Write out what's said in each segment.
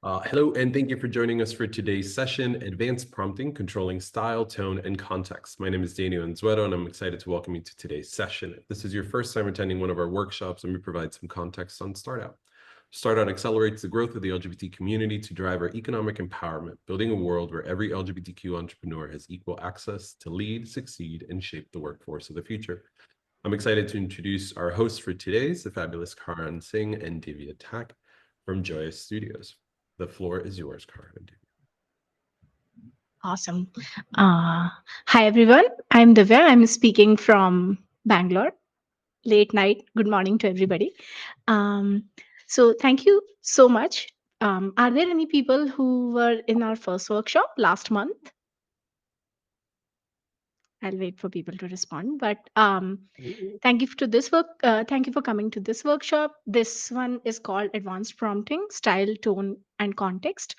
Hello, and thank you for joining us for today's session, Advanced Prompting, Controlling Style, Tone, and Context. My name is Daniel Anzueto, and I'm excited to welcome you to today's session. If this is your first time attending one of our workshops, let me provide some context on Startout. Startout accelerates the growth of the LGBT community to drive our economic empowerment, building a world where every LGBTQ entrepreneur has equal access to lead, succeed, and shape the workforce of the future. I'm excited to introduce our hosts for today's, the fabulous Karan Singh and Divya Tak from Joyous Studios. The floor is yours, Karan. Awesome. Hi, everyone. I'm Divya. I'm speaking from Bangalore. Late night. Good morning to everybody. Um, so, thank you so much. Are there any people who were in our first workshop last month? I'll wait for people to respond. But thank you to this work. Thank you for coming to this workshop. This one is called Advanced Prompting: Style, Tone, and Context.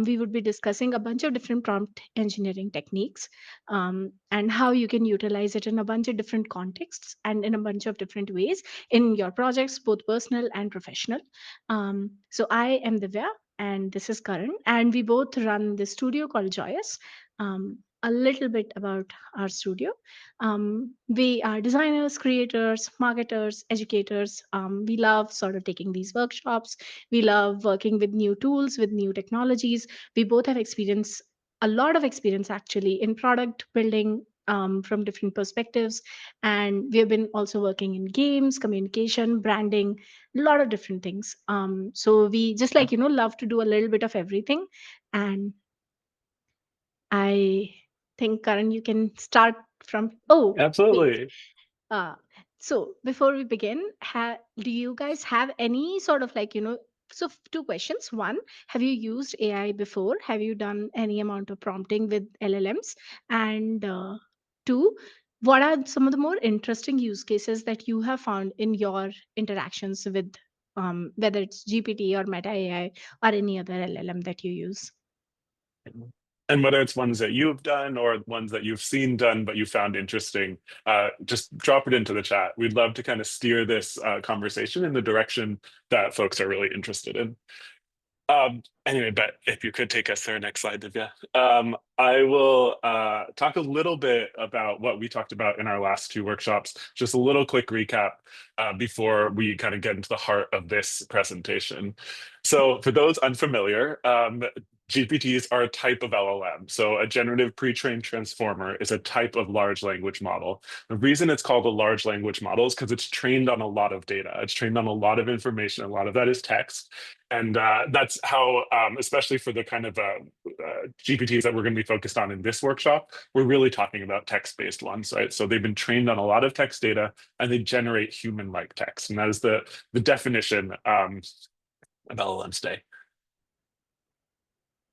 We would be discussing a bunch of different prompt engineering techniques and how you can utilize it in a bunch of different contexts and in a bunch of different ways in your projects, both personal and professional. So I am Divya, and this is Karan, and we both run the studio called Joyous. A little bit about our studio. We are designers, creators, marketers, educators. We love sort of taking these workshops. We love working with new tools, with new technologies. We both have experience, a lot of experience actually, in product building from different perspectives. And we have been also working in games, communication, branding, a lot of different things. So we just love to do a little bit of everything. And I think, Karan, you can start from. Oh, wait. Absolutely. Uh, so before we begin, do you guys have any sort of So, two questions. One, have you used AI before? Have you done any amount of prompting with LLMs? And two, what are some of the more interesting use cases that you have found in your interactions with whether it's GPT or Meta AI or any other LLM that you use? And whether it's ones that you've done or ones that you've seen done but you found interesting, just drop it into the chat. We'd love to kind of steer this conversation in the direction that folks are really interested in. Anyway, but if you could take us to our next slide, Divya. I will talk a little bit about what we talked about in our last two workshops. Just a little quick recap before we kind of get into the heart of this presentation. So for those unfamiliar, GPTs are a type of LLM. So a generative pre-trained transformer is a type of large language model. The reason it's called a large language model is because it's trained on a lot of data. It's trained on a lot of information. A lot of that is text. And that's how, especially for the kind of GPTs that we're going to be focused on in this workshop, we're really talking about text-based ones, right? So they've been trained on a lot of text data, and they generate human-like text. And that is the definition of LLMs today.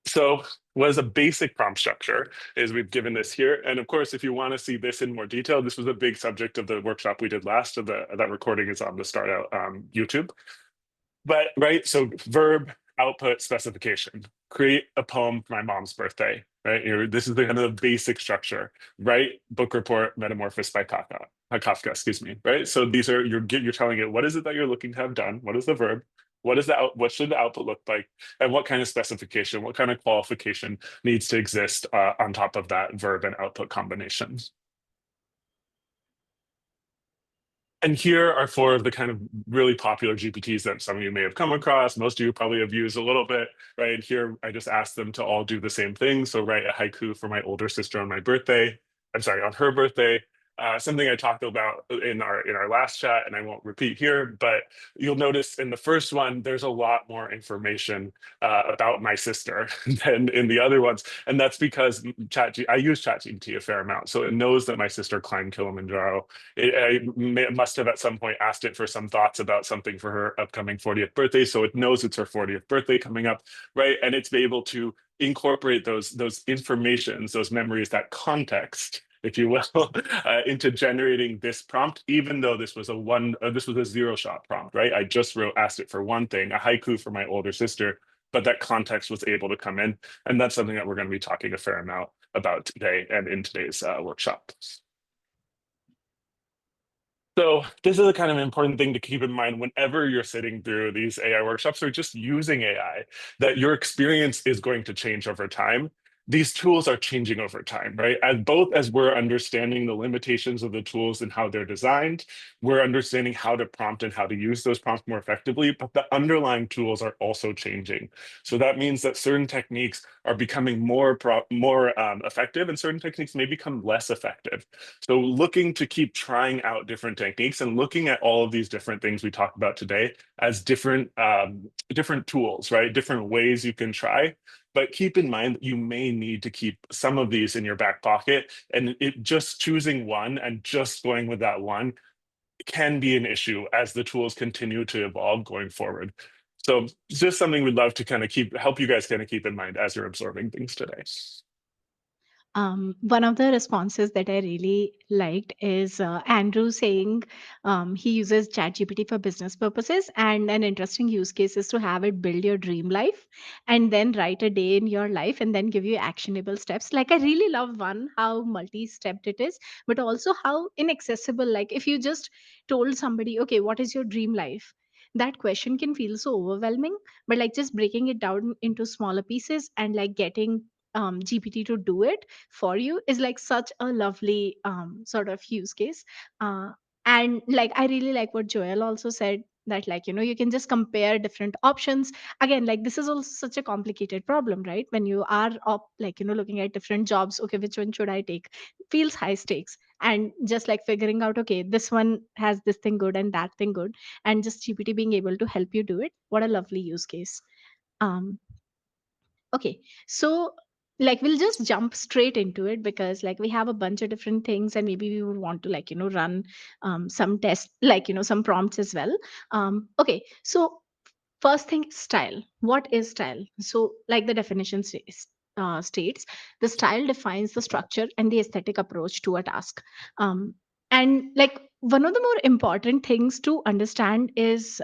So what is a basic prompt structure is we've given this here. And of course, if you want to see this in more detail, this was a big subject of the workshop we did last. So that recording is on the Startout YouTube. But right, so verb, output, specification. Create a poem for my mom's birthday, right? This is the kind of the basic structure. Write book report, Metamorphosis by Kafka, excuse me, right? So these are, you're telling it, what is it that you're looking to have done? What is the verb? What should the output look like? And what kind of specification, what kind of qualification needs to exist on top of that verb and output combination? And here are four of the kind of really popular GPTs that some of you may have come across. Most of you probably have used a little bit, right? And here, I just asked them to all do the same thing. So write a haiku for my older sister on my birthday. I'm sorry, on her birthday. Something I talked about in our last chat, and I won't repeat here, but you'll notice in the first one, there's a lot more information about my sister than in the other ones. And that's because I use ChatGPT a fair amount. So it knows that my sister climbed Kilimanjaro. I must have at some point asked it for some thoughts about something for her upcoming 40th birthday. So it knows it's her 40th birthday coming up, right? And it's able to incorporate those informations, those memories, that context, if you will, into generating this prompt, even though this was a zero-shot prompt, right? I just asked it for one thing, a haiku for my older sister, but that context was able to come in. And that's something that we're going to be talking a fair amount about today and in today's workshop. So this is a kind of important thing to keep in mind whenever you're sitting through these AI workshops or just using AI, that your experience is going to change over time. These tools are changing over time, right? As we're understanding the limitations of the tools and how they're designed, we're understanding how to prompt and how to use those prompts more effectively, but the underlying tools are also changing. So that means that certain techniques are becoming more effective and certain techniques may become less effective. So looking to keep trying out different techniques and looking at all of these different things we talked about today as different tools, right? Different ways you can try. But keep in mind that you may need to keep some of these in your back pocket, and just choosing one and just going with that one can be an issue as the tools continue to evolve going forward. So it's just something we'd love to kind of help you guys kind of keep in mind as you're absorbing things today. One of the responses that I really liked is Andrew saying he uses ChatGPT for business purposes, and an interesting use case is to have it build your dream life and then write a day in your life and then give you actionable steps. Like, I really love one, how multi stepped it is, but also how inaccessible. Like, if you just told somebody, okay, what is your dream life? That question can feel so overwhelming, but like just breaking it down into smaller pieces and like getting GPT to do it for you is like such a lovely sort of use case. And like I really like what Joel also said, that like you can just compare different options. Again, like this is also such a complicated problem, right? When you are like looking at different jobs, okay, which one should I take, feels high stakes. And just like figuring out, okay, this one has this thing good and that thing good, and just GPT being able to help you do it, what a lovely use case. um Okay, so like we'll just jump straight into it because like we have a bunch of different things and maybe we would want to like run some tests, like some prompts as well. Okay, so first thing, style. What is style? So like the definition states, the style defines the structure and the aesthetic approach to a task. And like one of the more important things to understand is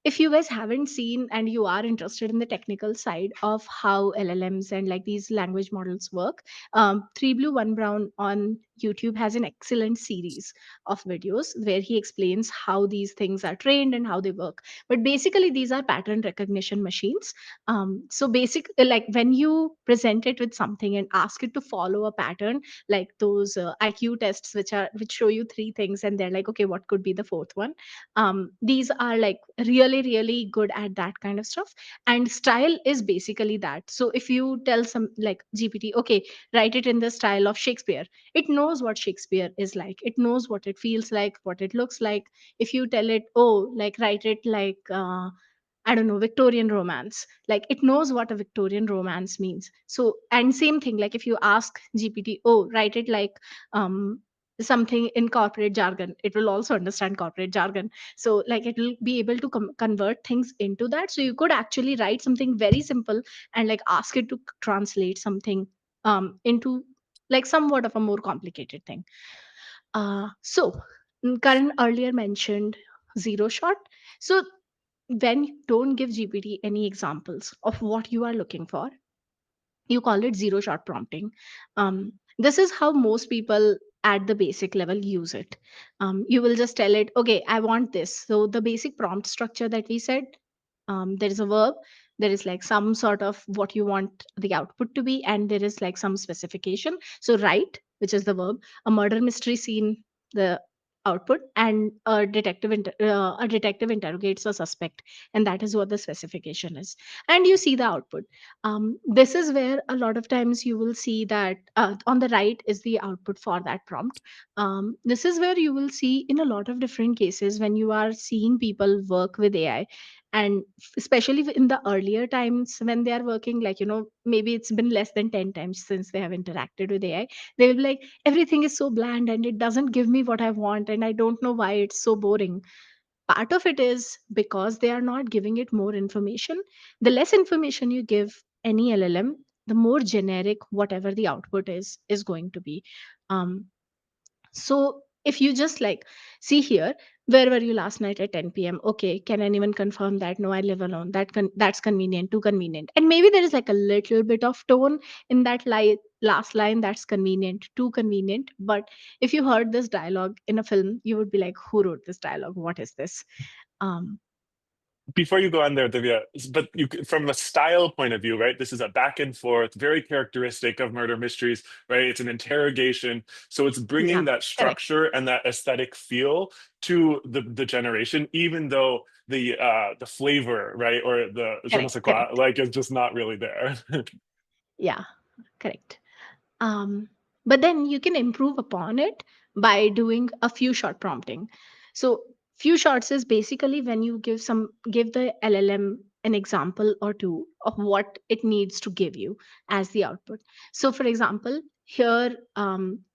if you guys haven't seen and you are interested in the technical side of how LLMs and like these language models work, Three Blue One Brown on YouTube has an excellent series of videos where he explains how these things are trained and how they work. But basically, these are pattern recognition machines. So basic, like when you present it with something and ask it to follow a pattern, like those IQ tests, which show you three things, and they're like, okay, what could be the fourth one? These are like really good at that kind of stuff. And style is basically that. So if you tell some like GPT, okay, write it in the style of Shakespeare, it knows what Shakespeare is like, it knows what it feels like, what it looks like. If you tell it, oh, like write it like I don't know, Victorian romance. Like it knows what a Victorian romance means. So, and same thing, like if you ask GPT, oh, write it like something in corporate jargon, it will also understand corporate jargon. So, like it will be able to convert things into that. So, you could actually write something very simple and like ask it to translate something into like somewhat of a more complicated thing. Karan earlier mentioned zero shot. So when you don't give GPT any examples of what you are looking for, you call it zero shot prompting. This is how most people at the basic level use it. You will just tell it, okay, I want this. So the basic prompt structure that we said, there is a verb, there is like some sort of what you want the output to be, and there is like some specification. So write, which is the verb, a murder mystery scene, the output, and a detective interrogates a suspect, and that is what the specification is. And you see the output. This is where a lot of times you will see that on the right is the output for that prompt. This is where you will see in a lot of different cases when you are seeing people work with AI, and especially in the earlier times when they are working, like maybe it's been less than 10 times since they have interacted with AI, they will be like, everything is so bland and it doesn't give me what I want and I don't know why it's so boring. Part of it is because they are not giving it more information. The less information you give any LLM, the more generic whatever the output is going to be. um, so if you just like see here, Where were you last night at 10 p.m.? Okay, can anyone confirm that? No, I live alone. That's convenient, too convenient. And maybe there is like a little bit of tone in that last line, that's convenient, too convenient. But if you heard this dialogue in a film, you would be like, who wrote this dialogue? What is this? Um, Before you go on there, Divya, but from a style point of view, right? This is a back and forth, very characteristic of murder mysteries, right? It's an interrogation, so it's bringing yeah, that correct, structure and that aesthetic feel to the generation, even though the flavor, right, or the je ne correct, sais quoi, correct. like is just not really there. Yeah, correct. um, but then you can improve upon it by doing a few shot prompting. So few shots is basically when you give the llm an example or two of what it needs to give you as the output. So for example, here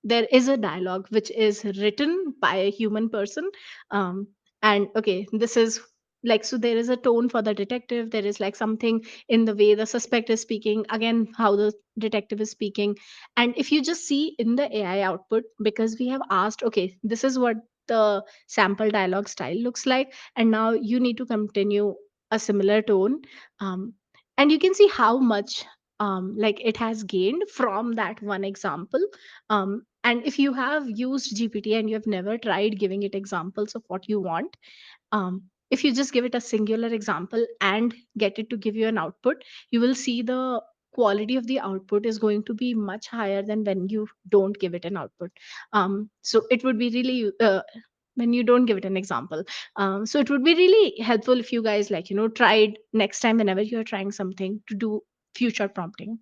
there is a dialogue which is written by a human person, um, and okay, this is like, so there is a tone for the detective, there is like something in the way the suspect is speaking, again how the detective is speaking. And if you just see in the AI output, because we have asked, okay, this is what the sample dialogue style looks like, and now you need to continue a similar tone. Um, and you can see how much like it has gained from that one example. And if you have used GPT and you have never tried giving it examples of what you want, if you just give it a singular example and get it to give you an output, you will see the quality of the output is going to be much higher than when you don't give it an output. So it would be really when you don't give it an example. So it would be really helpful if you guys, like, tried next time whenever you're trying something to do future prompting.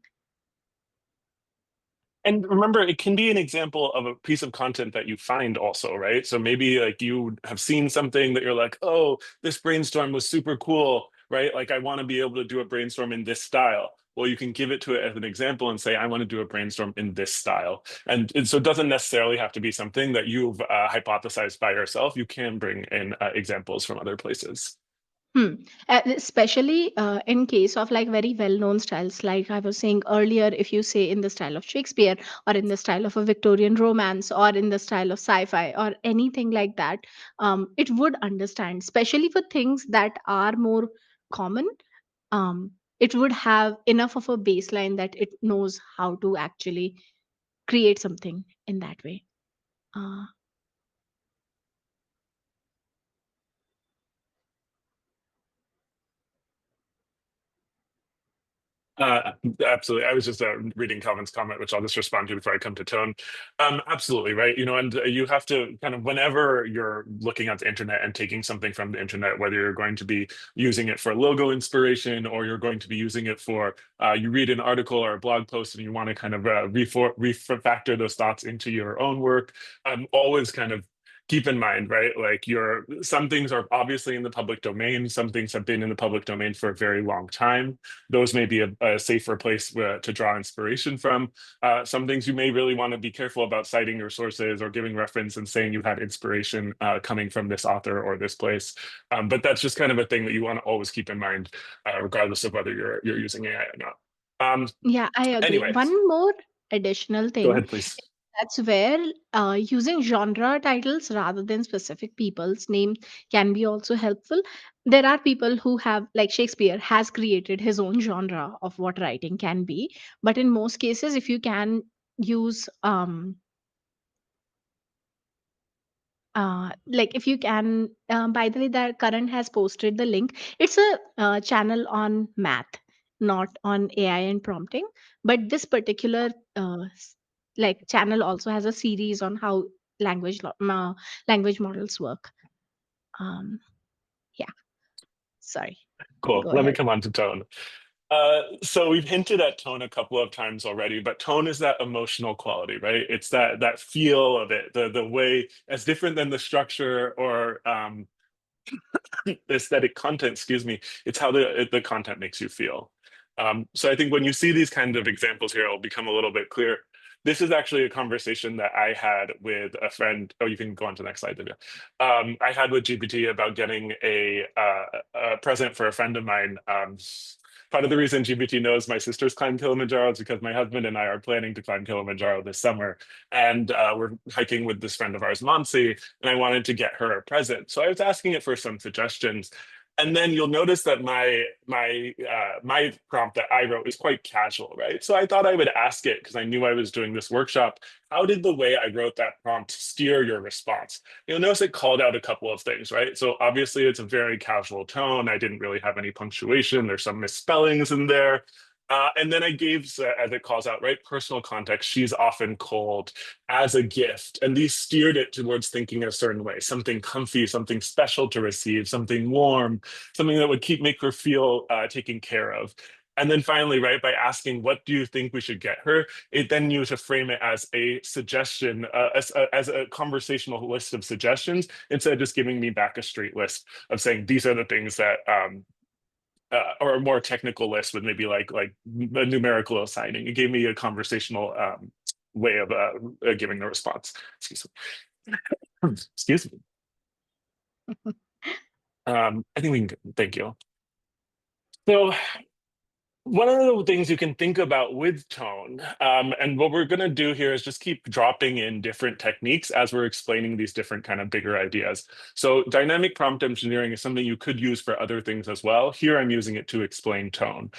And remember, it can be an example of a piece of content that you find also, right? So maybe like you have seen something that you're like, oh, this brainstorm was super cool, right? Like I want to be able to do a brainstorm in this style. Well, you can give it to it as an example and say, I want to do a brainstorm in this style. And so it doesn't necessarily have to be something that you've hypothesized by yourself. You can bring in examples from other places. Hmm. Especially in case of like very well-known styles, like I was saying earlier, if you say in the style of Shakespeare or in the style of a Victorian romance or in the style of sci-fi or anything like that, it would understand, especially for things that are more common. It would have enough of a baseline that it knows how to actually create something in that way. Uh, Absolutely. I was just reading Calvin's comment, which I'll just respond to before I come to tone. Absolutely, right. And you have to kind of, whenever you're looking at the internet and taking something from the internet, whether you're going to be using it for logo inspiration or you're going to be using it for, you read an article or a blog post and you want to kind of refactor those thoughts into your own work, always kind of keep in mind, right? Like some things are obviously in the public domain. Some things have been in the public domain for a very long time. Those may be a safer place to draw inspiration from. Some things you may really want to be careful about citing your sources or giving reference and saying you had inspiration coming from this author or this place. But that's just kind of a thing that you want to always keep in mind, regardless of whether you're using AI or not. yeah, I agree. Anyways, One more additional go thing, ahead, please. that's where using genre titles rather than specific people's name can be also helpful. There are people who have, like Shakespeare, has created his own genre of what writing can be. But in most cases, if you can use like if you can by the way, that Karan has posted the link. It's a channel on math, not on AI and prompting. But this particular like channel also has a series on how language models work. um yeah, sorry, Cool. go Let me ahead. come on to tone. So we've hinted at tone a couple of times already, but tone is that emotional quality, right? It's that feel of it, the way, as different than the structure or the aesthetic content, excuse me. It's how the content makes you feel. So I think when you see these kind of examples here, it'll become a little bit clear. This is actually a conversation that I had with a friend. Oh, you can go on to the next slide, Divya. I had with GPT about getting a present for a friend of mine. Part of the reason GPT knows my sister's climbed Kilimanjaro is because my husband and I are planning to climb Kilimanjaro this summer. And we're hiking with this friend of ours, Momsy, and I wanted to get her a present. So I was asking it for some suggestions. And then you'll notice that my prompt that I wrote is quite casual, right? So I thought I would ask it because I knew I was doing this workshop. How did the way I wrote that prompt steer your response? You'll notice it called out a couple of things, right? So obviously it's a very casual tone. I didn't really have any punctuation. There's some misspellings in there. And then I gave, as it calls out, right, personal context. She's often cold, as a gift. And these steered it towards thinking a certain way, something comfy, something special to receive, something warm, something that would make her feel taken care of. And then finally, right, by asking, what do you think we should get her? It then knew to frame it as a suggestion, as a conversational list of suggestions, instead of just giving me back a straight list of saying, these are the things that, or a more technical list with maybe like a numerical assigning. It gave me a conversational way of giving the response. Excuse me. Excuse me. I think we can. Thank you. So one of the things you can think about with tone, and what we're going to do here is just keep dropping in different techniques as we're explaining these different kind of bigger ideas. So dynamic prompt engineering is something you could use for other things as well. Here I'm using it to explain tone.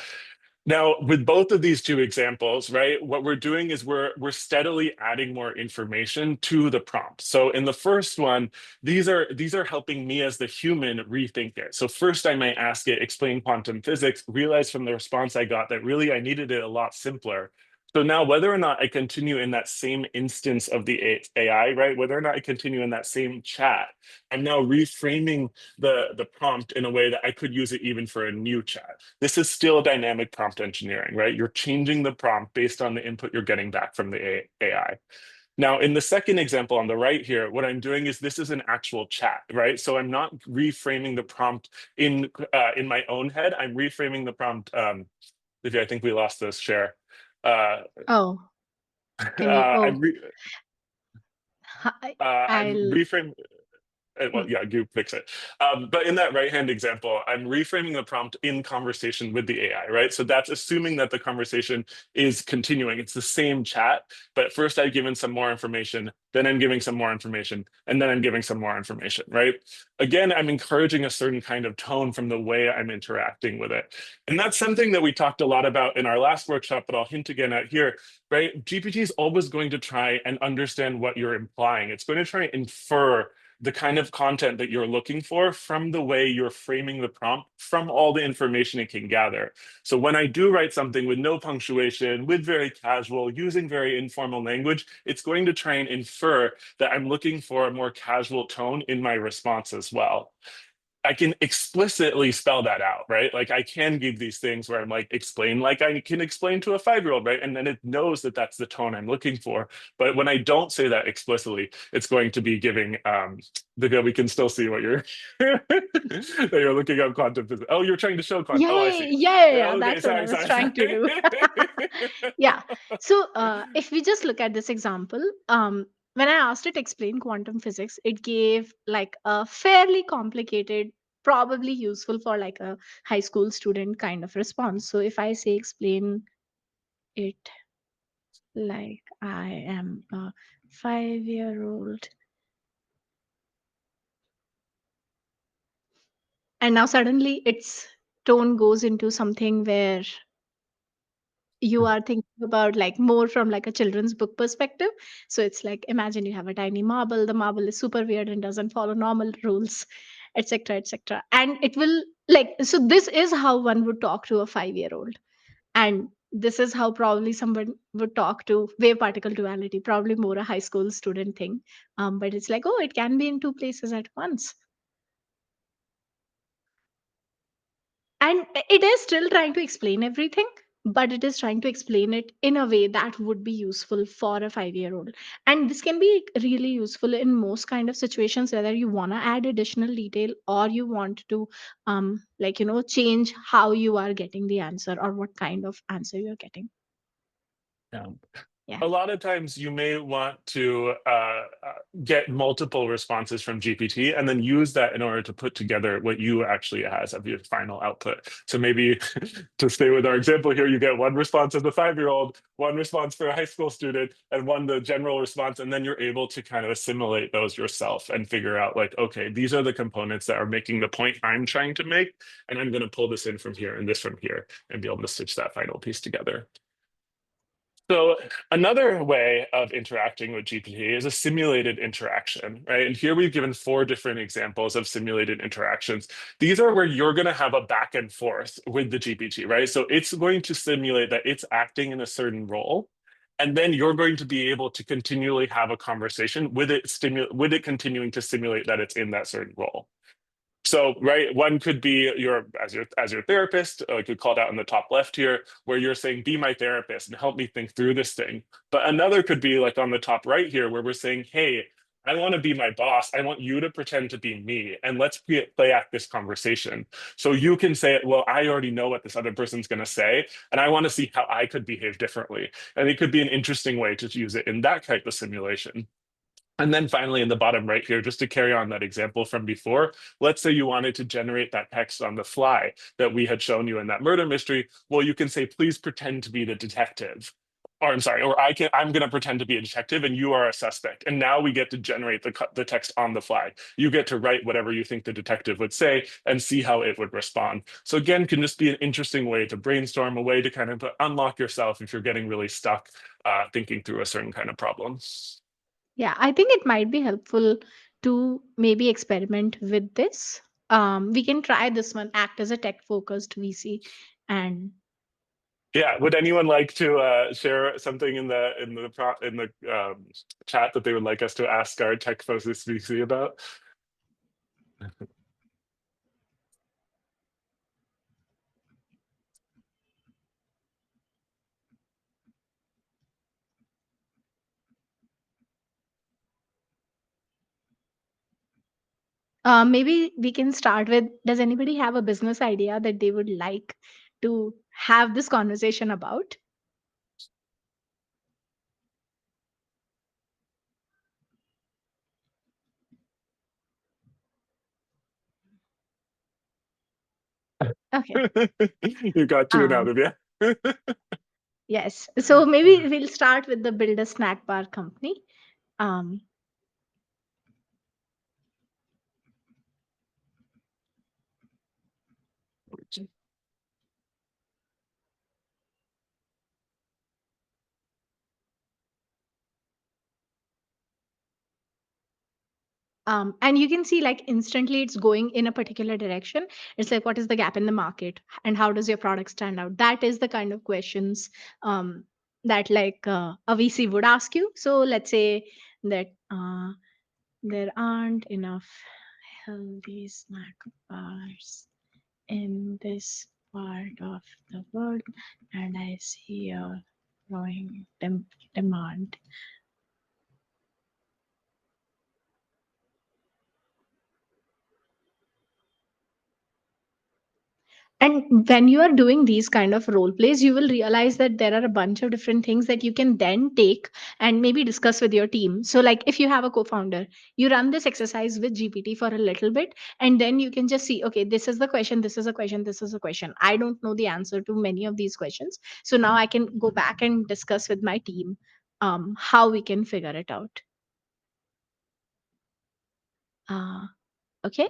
Now, with both of these two examples, right, what we're doing is we're steadily adding more information to the prompt. So in the first one, these are helping me as the human rethink it. So first I might ask it, explain quantum physics, realize from the response I got that really I needed it a lot simpler. So now whether or not I continue in that same instance of the AI, right, whether or not I continue in that same chat, I'm now reframing the prompt in a way that I could use it even for a new chat. This is still dynamic prompt engineering, right? You're changing the prompt based on the input you're getting back from the AI. Now, in the second example on the right here, what I'm doing is this is an actual chat, right? So I'm not reframing the prompt in my own head. I'm reframing the prompt. Livia, I think we lost this share. Oh, can you? I'm Oh, re I'm I'll. reframing. Well, Hmm. yeah, you fix it. But in that right-hand example, I'm reframing the prompt in conversation with the AI, right? So that's assuming that the conversation is continuing. It's the same chat, but first I've given some more information, then I'm giving some more information, and then I'm giving some more information, right? Again, I'm encouraging a certain kind of tone from the way I'm interacting with it. And that's something that we talked a lot about in our last workshop, but I'll hint again at here, right? GPT is always going to try and understand what you're implying. It's going to try and infer the kind of content that you're looking for from the way you're framing the prompt, from all the information it can gather. So when I do write something with no punctuation, with very casual, using very informal language, it's going to try and infer that I'm looking for a more casual tone in my response as well. I can explicitly spell that out, right? Like I can give these things where I'm like, explain like I can explain to a 5-year-old, right? And then it knows that that's the tone I'm looking for. But when I don't say that explicitly, it's going to be giving, we can still see what you're, that you're looking up quantum physics. Oh, you're trying to show quantum. Yeah, Oh, I yeah, see. yeah, yeah, Yeah, yeah. okay, That's what I sorry, was sorry, trying to sorry. do. Yeah. So, if we just look at this example, when I asked it to explain quantum physics, it gave like a fairly complicated, probably useful for like a high school student kind of response. So, if I say explain it like I am a 5-year-old, and now suddenly its tone goes into something where you are thinking about like more from like a children's book perspective. So it's like, imagine you have a tiny marble, the marble is super weird and doesn't follow normal rules, etc., etc. And it will like, so this is how one would talk to a 5-year-old, and this is how probably someone would talk to wave particle duality, probably more a high school student thing. But it's like, oh, it can be in two places at once. And it is still trying to explain everything, but it is trying to explain it in a way that would be useful for a 5-year-old. And this can be really useful in most kind of situations, whether you want to add additional detail or you want to like, change how you are getting the answer or what kind of answer you're getting. Yeah. Yeah. A lot of times you may want to get multiple responses from GPT and then use that in order to put together what you actually has of your final output. So maybe to stay with our example here, you get one response as a 5-year-old, one response for a high school student, and one the general response. And then you're able to kind of assimilate those yourself and figure out like, okay, these are the components that are making the point I'm trying to make. And I'm going to pull this in from here and this from here and be able to stitch that final piece together. So another way of interacting with GPT is a simulated interaction, right? And here we've given 4 different examples of simulated interactions. These are where you're going to have a back and forth with the GPT, right? So it's going to simulate that it's acting in a certain role. And then you're going to be able to continually have a conversation with it, continuing to simulate that it's in that certain role. So, right, one could be as your therapist, like you called out in the top left here, where you're saying, be my therapist and help me think through this thing. But another could be like on the top right here, where we're saying, hey, I want to be my boss. I want you to pretend to be me, and let's play act this conversation. So you can say, well, I already know what this other person's going to say, and I want to see how I could behave differently. And it could be an interesting way to use it in that type of simulation. And then finally, in the bottom right here, just to carry on that example from before, let's say you wanted to generate that text on the fly that we had shown you in that murder mystery. Well, you can say, please pretend to be the detective. Or I'm sorry, or I'm going to pretend to be a detective and you are a suspect. And now we get to generate the text on the fly. You get to write whatever you think the detective would say and see how it would respond. So again, can just be an interesting way to brainstorm, a way to kind of unlock yourself if you're getting really stuck thinking through a certain kind of problem. Yeah, I think it might be helpful to maybe experiment with this. We can try this one, act as a tech focused VC. And Yeah, would anyone like to share something in the chat that they would like us to ask our tech focused VC about? maybe we can start with, does anybody have a business idea that they would like to have this conversation about? Okay. You got 2 out Um, of you. yes. So maybe we'll start with the build a snack bar company. Um, and you can see like instantly it's going in a particular direction. It's like, what is the gap in the market and how does your product stand out? That is the kind of questions that like a VC would ask you. So let's say that there aren't enough healthy snack bars in this part of the world, and I see a growing demand. And when you are doing these kind of role plays, you will realize that there are a bunch of different things that you can then take and maybe discuss with your team. So, like if you have a co founder, you run this exercise with GPT for a little bit, and then you can just see, okay, this is the question, this is a question, this is a question. I don't know the answer to many of these questions. So now I can go back and discuss with my team how we can figure it out. Uh, okay,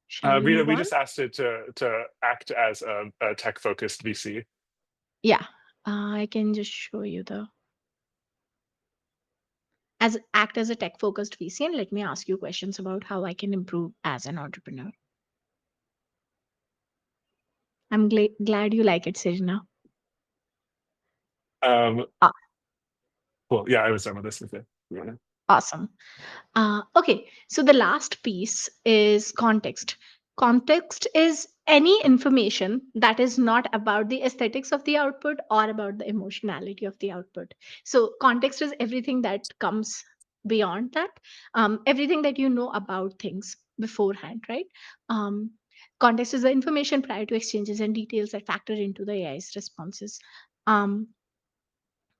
shall we Rita, move we on? just asked it to act as a tech focused VC. Yeah, I can just show you the as act as a tech focused VC and let me ask you questions about how I can improve as an entrepreneur. I'm glad you like it, Sejna. Ah, Cool. Yeah, I was done with this. Okay. You wanna- awesome. Okay, so the last piece is context. Context is any information that is not about the aesthetics of the output or about the emotionality of the output. So, context is everything that comes beyond that, everything that you know about things beforehand, right? Um, Context is the information prior to exchanges and details that factor into the AI's responses. Um,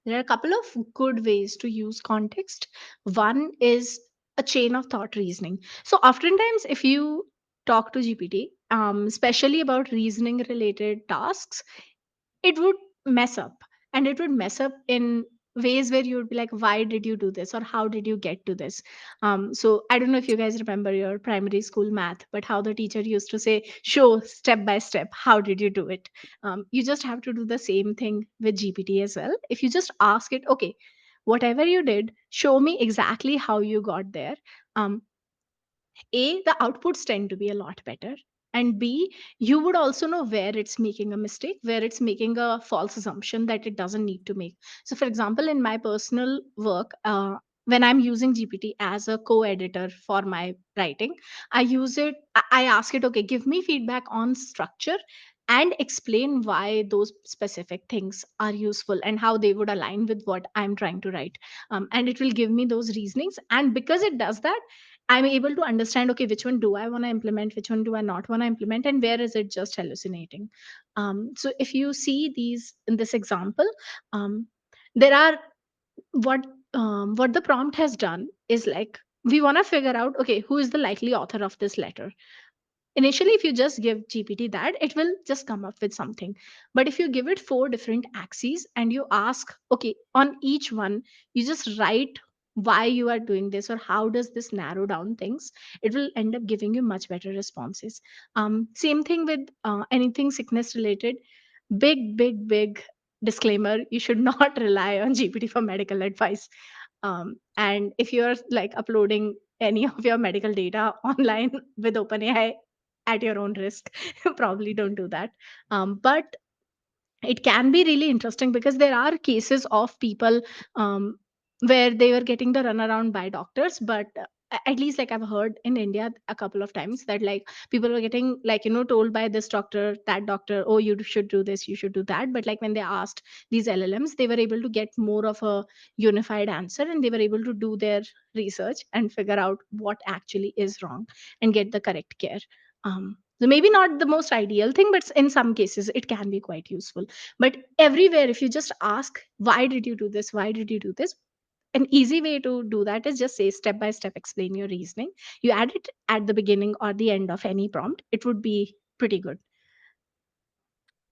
There are a couple of good ways to use context. One is a chain of thought reasoning. So, oftentimes, if you talk to GPT, especially about reasoning related tasks, it would mess up, and it would mess up in ways where you would be like, why did you do this, or how did you get to this? So I don't know if you guys remember your primary school math, but how the teacher used to say, show step by step how did you do it. You just have to do the same thing with GPT as well. If you just ask it, okay, whatever you did, show me exactly how you got there. um, the outputs tend to be a lot better. And B, you would also know where it's making a mistake, where it's making a false assumption that it doesn't need to make. So, for example, in my personal work, when I'm using GPT as a co editor for my writing, I ask it, okay, give me feedback on structure and explain why those specific things are useful and how they would align with what I'm trying to write. And it will give me those reasonings. And because it does that, I'm able to understand, okay, which one do I want to implement, which one do I not want to implement, and where is it just hallucinating. So if you see these in this example, um, there are what the prompt has done is like, we want to figure out, okay, who is the likely author of this letter. Initially, if you just give GPT that, it will just come up with something. But if you give it four different axes and you ask, okay, on each one, you just write why you are doing this or how does this narrow down things, it will end up giving you much better responses. Same thing with anything sickness related. Big disclaimer, you should not rely on GPT for medical advice. And if you're like uploading any of your medical data online with OpenAI at your own risk, probably don't do that. But it can be really interesting because there are cases of people, where they were getting the runaround by doctors, but at least like I've heard in India a couple of times that like people were getting like, told by this doctor, that doctor, oh, you should do this, you should do that. But like when they asked these LLMs, they were able to get more of a unified answer, and they were able to do their research and figure out what actually is wrong and get the correct care. So maybe not the most ideal thing, but in some cases it can be quite useful. But everywhere, if you just ask, why did you do this? Why did you do this? An easy way to do that is just say step by step, explain your reasoning. You add it at the beginning or the end of any prompt. It would be pretty good.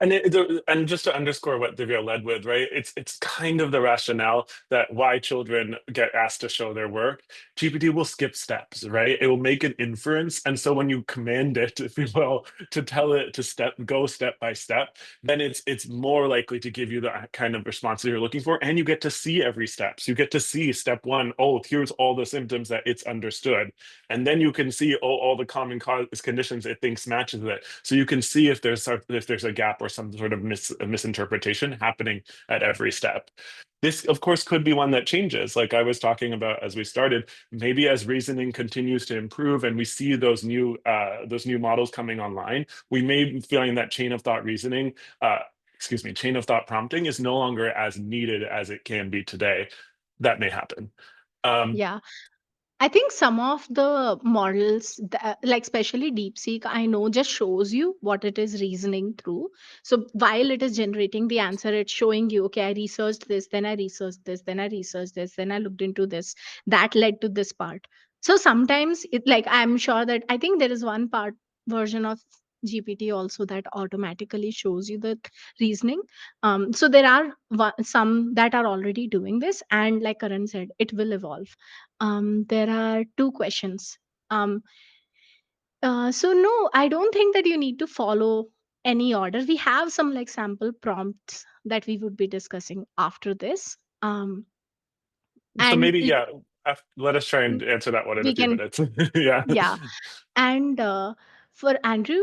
And just to underscore what Divya led with, right? It's kind of the rationale that why children get asked to show their work. GPT will skip steps, right? It will make an inference, and so when you command it, if you will, to tell it to go step by step, then it's more likely to give you the kind of response that you're looking for, and you get to see every step. So you get to see step one. Oh, here's all the symptoms that it's understood, and then you can see all the common cause conditions it thinks matches it. So you can see if there's a gap or some sort of misinterpretation happening at every step. This, of course, could be one that changes. Like I was talking about as we started, maybe as reasoning continues to improve and we see those new models coming online, we may be feeling that chain of thought reasoning. Chain of thought prompting is no longer as needed as it can be today. That may happen. Um, Yeah. I think some of the models, like especially DeepSeek, I know just shows you what it is reasoning through. So while it is generating the answer, it's showing you, okay, I researched this, then I researched this, then I researched this, then I looked into this, that led to this part. So sometimes it like I'm sure that I think there is one part version of GPT also that automatically shows you the reasoning. So there are some that are already doing this, and like Karan said, it will evolve. There are two questions. Um, so no, I don't think that you need to follow any order. We have some like sample prompts that we would be discussing after this. so And maybe, yeah, let us try and answer that one in a we few can, minutes. Yeah. yeah. And for Andrew,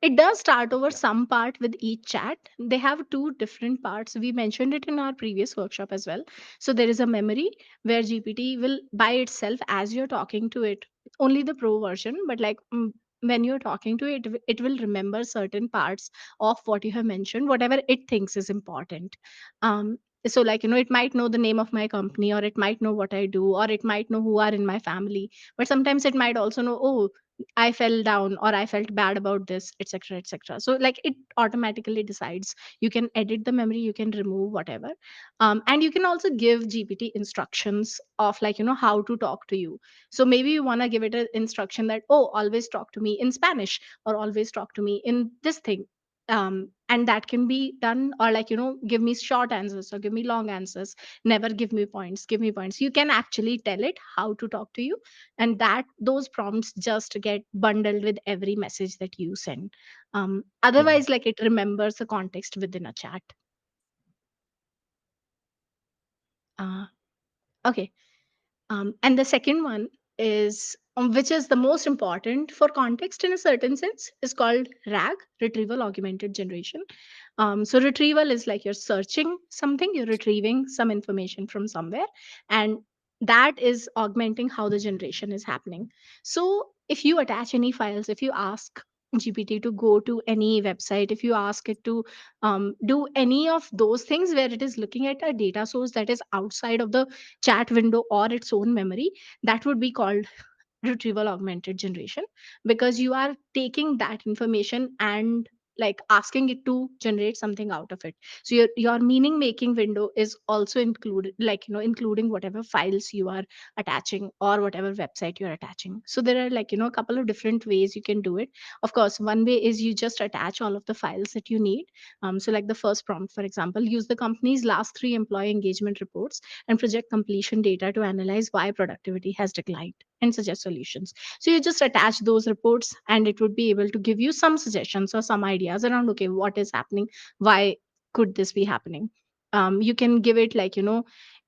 it does start over Yeah. some part with each chat. They have two different parts. We mentioned it in our previous workshop as well. So there is a memory where GPT will by itself, as you're talking to it, only the pro version, but like when you're talking to it, it will remember certain parts of what you have mentioned, whatever it thinks is important. Um, so like it might know the name of my company, or it might know what I do, or it might know who are in my family, but sometimes it might also know, oh, I fell down or I felt bad about this, etc., etc. So like it automatically decides. You can edit the memory, you can remove whatever, and you can also give GPT instructions of like how to talk to you. So maybe you want to give it an instruction that, oh, always talk to me in Spanish, or always talk to me in this thing. And that can be done, or like give me short answers or give me long answers, never give me points, give me points. You can actually tell it how to talk to you, and that those prompts just get bundled with every message that you send. Mhm. Otherwise, like it remembers the context within a chat. uh, okay. And the second one is, which is the most important for context in a certain sense, is called RAG, retrieval augmented generation. So retrieval is like you're searching something, you're retrieving some information from somewhere, and that is augmenting how the generation is happening. So if you attach any files, if you ask GPT to go to any website, if you ask it to do any of those things where it is looking at a data source that is outside of the chat window or its own memory, that would be called retrieval augmented generation, because you are taking that information and like asking it to generate something out of it. So your meaning making window is also included, like including whatever files you are attaching or whatever website you're attaching. So there are like a couple of different ways you can do it. Of course, one way is you just attach all of the files that you need. So like the first prompt, for example, use the company's last 3 employee engagement reports and project completion data to analyze why productivity has declined and suggest solutions. So you just attach those reports and it would be able to give you some suggestions or some ideas around, okay, what is happening? Why could this be happening? You can give it like,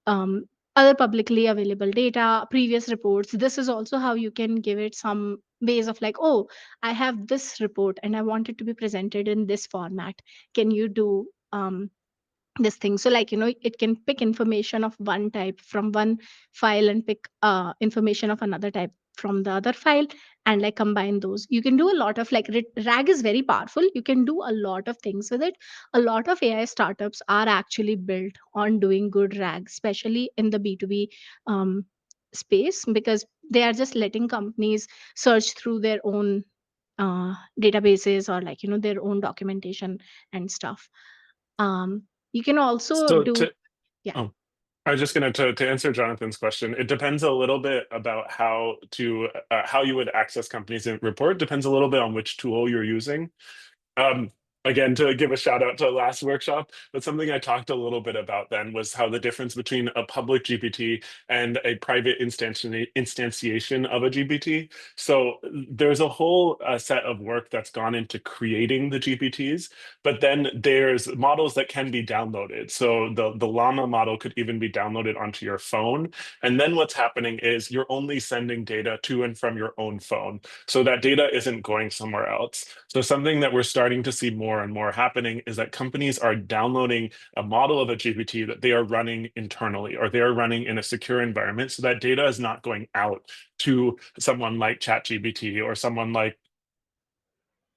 um, other publicly available data, previous reports. This is also how you can give it some ways of like, oh, I have this report and I want it to be presented in this format. Can you do this thing? So like it can pick information of one type from one file and pick information of another type from the other file, and like combine those. You can do a lot of like RAG is very powerful. You can do a lot of things with it. A lot of AI startups are actually built on doing good RAG, especially in the B2B um, space, because they are just letting companies search through their own databases or like their own documentation and stuff. um, you can also So do, to yeah. oh, I was just going to answer Jonathan's question. It depends a little bit about how you would access companies in report. Depends a little bit on which tool you're using. Um, Again, to give a shout out to last workshop, but something I talked a little bit about then was how the difference between a public GPT and a private instantiation of a GPT. So there's a whole set of work that's gone into creating the GPTs, but then there's models that can be downloaded. So the Llama model could even be downloaded onto your phone. And then what's happening is you're only sending data to and from your own phone. So that data isn't going somewhere else. So something that we're starting to see more and more happening is that companies are downloading a model of a GPT that they are running internally, or they are running in a secure environment. So that data is not going out to someone like ChatGPT or someone like,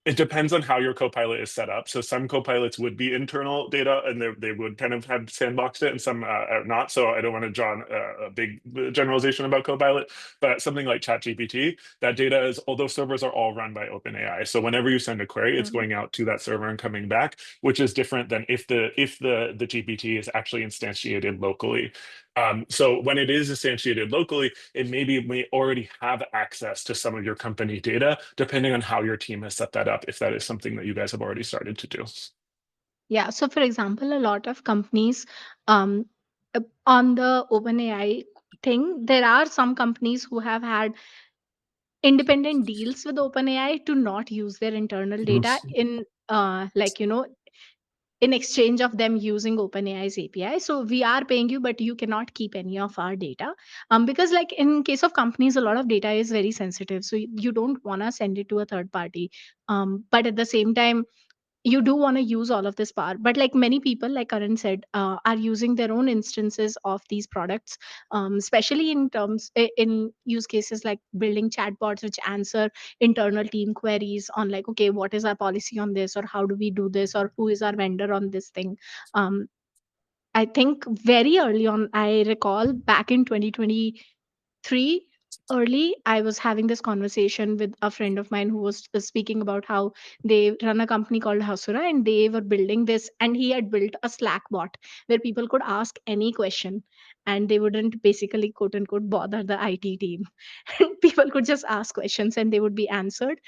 it depends on how your copilot is set up. So some copilots would be internal data and they would kind of have sandboxed it, and some are not. So I don't want to draw a big generalization about copilot, but something like ChatGPT, that data is, all those servers are all run by OpenAI. So whenever you send a query, it's Mhm. going out to that server and coming back, which is different than if the GPT is actually instantiated locally. So when it is instantiated locally, it may already have access to some of your company data, depending on how your team has set that up, if that is something that you guys have already started to do. Yeah. So for example, a lot of companies, um, on the OpenAI thing, there are some companies who have had independent deals with OpenAI to not use their internal data in like in exchange of them using OpenAI's API. So we are paying you, but you cannot keep any of our data. Because like in case of companies, a lot of data is very sensitive. So you don't want to send it to a third party. But at the same time, you do want to use all of this power, but like many people, like Karan said, are using their own instances of these products, especially in in use cases like building chatbots which answer internal team queries on like, okay, what is our policy on this, or how do we do this, or who is our vendor on this thing. um, I think very early on, I recall back in 2023, early, I was having this conversation with a friend of mine who was speaking about how they run a company called Hasura, and they were building this, and he had built a Slack bot where people could ask any question, and they wouldn't basically quote unquote bother the IT team. And people could just ask questions and they would be answered.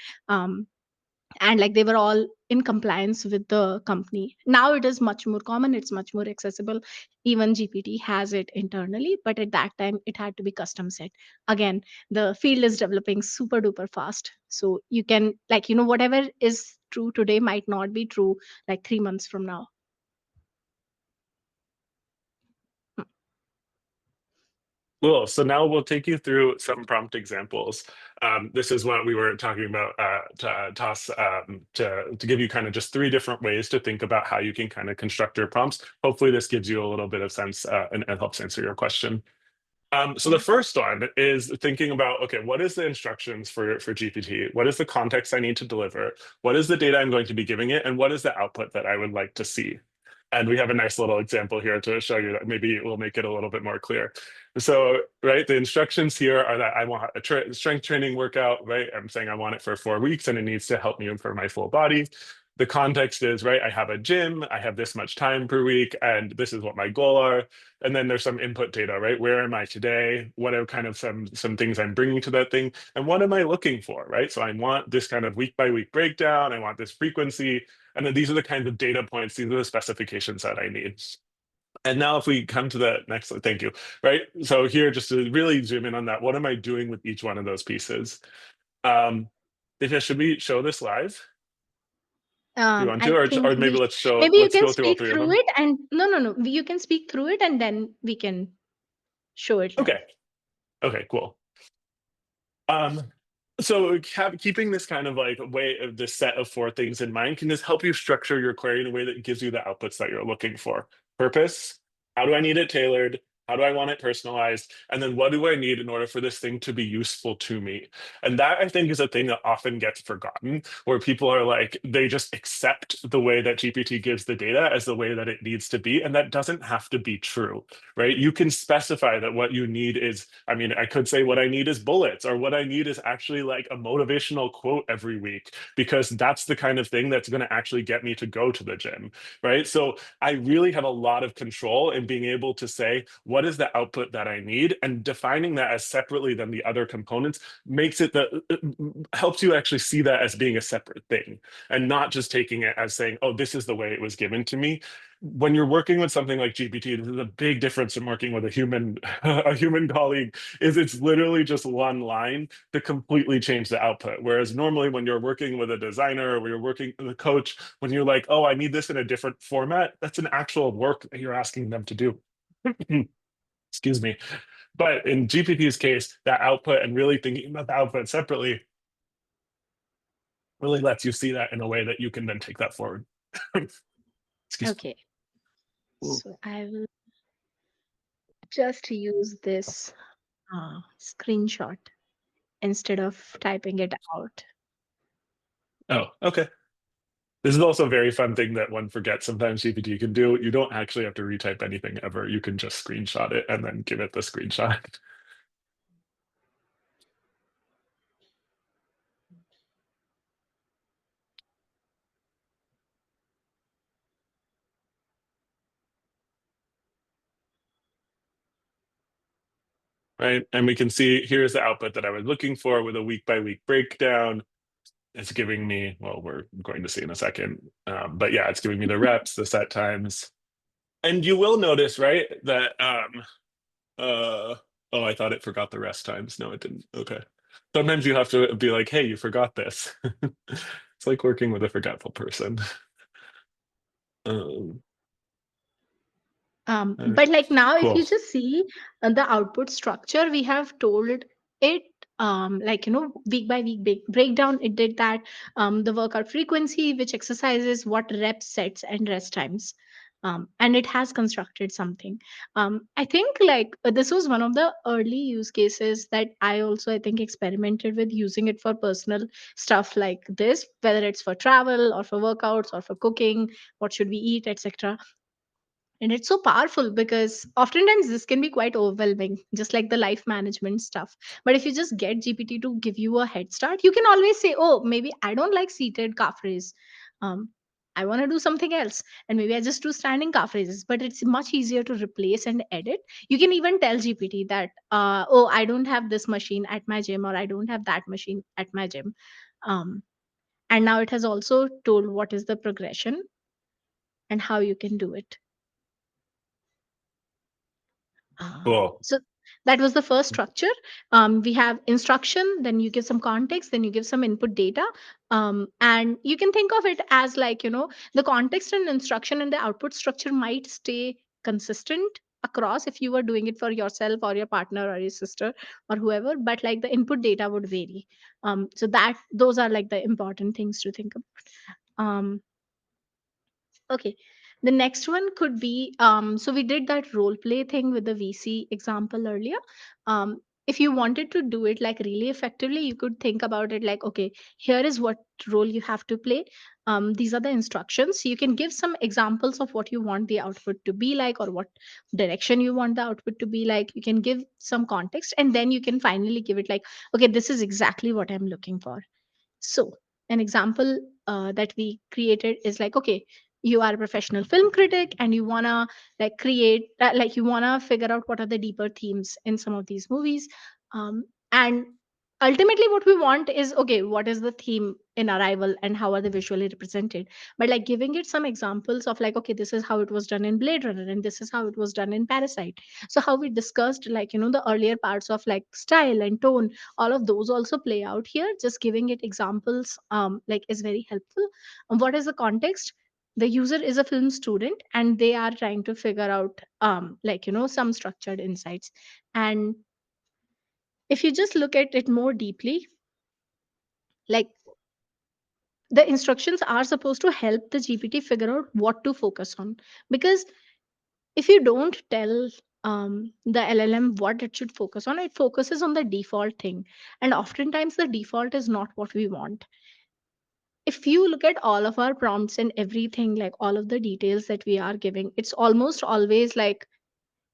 And like they were all in compliance with the company. Now it is much more common, it's much more accessible. Even GPT has it internally, but at that time it had to be custom set. Again, the field is developing super duper fast, so you can, like, whatever is true today might not be true like 3 months from now. Cool. So now we'll take you through some prompt examples. This is what we were talking about, Toss, to give you kind of just 3 different ways to think about how you can kind of construct your prompts. Hopefully this gives you a little bit of sense and helps answer your question. So the first one is thinking about, okay, what is the instructions for GPT? What is the context I need to deliver? What is the data I'm going to be giving it? And what is the output that I would like to see? And we have a nice little example here to show you that maybe it will make it a little bit more clear. So, right, the instructions here are that I want a strength training workout, right? I'm saying I want it for 4 weeks and it needs to help me improve my full body. The context is, right, I have a gym, I have this much time per week, and this is what my goal are. And then there's some input data, right? Where am I today? What are kind of some things I'm bringing to that thing? And what am I looking for, right? So I want this kind of week by week breakdown. I want this frequency. And then these are the kinds of data points. These are the specifications that I need. And now if we come to the next, thank you, right? So here, just to really zoom in on that, what am I doing with each one of those pieces? Should we show this live? Do you want to, I think or maybe let's maybe you can go through all speak 3 of through them. it, and no, you can speak through it and then we can show it live. Okay. Okay, cool. So keeping this kind of like way of this set of 4 things in mind can just help you structure your query in a way that gives you the outputs that you're looking for. Purpose, how do I need it tailored? How do I want it personalized? And then what do I need in order for this thing to be useful to me? And that, I think, is a thing that often gets forgotten, where people are like, they just accept the way that GPT gives the data as the way that it needs to be. And that doesn't have to be true, right? You can specify that what you need is, I mean, I could say what I need is bullets, or what I need is actually like a motivational quote every week, because that's the kind of thing that's going to actually get me to go to the gym, right? So I really have a lot of control in being able to say, what is the output that I need? And defining that as separately than the other components makes it helps you actually see that as being a separate thing, and not just taking it as saying, oh, this is the way it was given to me. When you're working with something like GPT, this is a big difference in working with a human, a human colleague, is it's literally just one line to completely change the output. Whereas normally when you're working with a designer or you're working with a coach, when you're like, oh, I need this in a different format, that's an actual work that you're asking them to do. Excuse me. But in GPT's case, that output and really thinking about the output separately really lets you see that in a way that you can then take that forward. Excuse Okay. me. So I will just use this screenshot instead of typing it out. Oh, okay. This is also a very fun thing that one forgets sometimes GPT can do. You don't actually have to retype anything ever. You can just screenshot it and then give it the screenshot. Right. And we can see here's the output that I was looking for with a week by week breakdown. It's giving me, well, we're going to see in a second. But yeah, it's giving me the reps, the set times. And you will notice, right, that oh, I thought it forgot the rest times. No, it didn't. Okay. Sometimes you have to be like, hey, you forgot this. It's like working with a forgetful person. Um, But like now, if cool. you just see the output structure, we have told it like week by week breakdown. It did that, the workout frequency, which exercises, what rep sets and rest times. And it has constructed something. I think like this was one of the early use cases that I think experimented with using it for personal stuff like this, whether it's for travel or for workouts or for cooking, what should we eat, etc. And it's so powerful because oftentimes this can be quite overwhelming, just like the life management stuff. But if you just get GPT to give you a head start, you can always say, oh, maybe I don't like seated calf raise. Um, I want to do something else. And maybe I just do standing calf raises, but it's much easier to replace and edit. You can even tell GPT that, oh, I don't have this machine at my gym, or I don't have that machine at my gym. Um, and now it has also told what is the progression and how you can do it. Cool. So that was the first structure. We have instruction, then you give some context, then you give some input data. And you can think of it as like, the context and instruction and the output structure might stay consistent across if you were doing it for yourself or your partner or your sister or whoever, but like the input data would vary. So that those are like the important things to think about. Okay. The next one could be so we did that role play thing with the VC example earlier. If you wanted to do it like really effectively, you could think about it like, okay, here is what role you have to play. These are the instructions. You can give some examples of what you want the output to be like, or what direction you want the output to be like. You can give some context, and then you can finally give it like, okay, this is exactly what I'm looking for. So, an example that we created is like, okay, you are a professional film critic and you wanna like create, like you wanna figure out what are the deeper themes in some of these movies. And ultimately, what we want is, okay, what is the theme in Arrival and how are they visually represented? But like giving it some examples of like, okay, this is how it was done in Blade Runner and this is how it was done in Parasite. So, how we discussed like, the earlier parts of like style and tone, all of those also play out here. Just giving it examples like is very helpful. What is the context? The user is a film student and they are trying to figure out like, some structured insights. And if you just look at it more deeply, like the instructions are supposed to help the GPT figure out what to focus on. Because if you don't tell the LLM what it should focus on, it focuses on the default thing. And oftentimes the default is not what we want. If you look at all of our prompts and everything, like all of the details that we are giving, it's almost always like,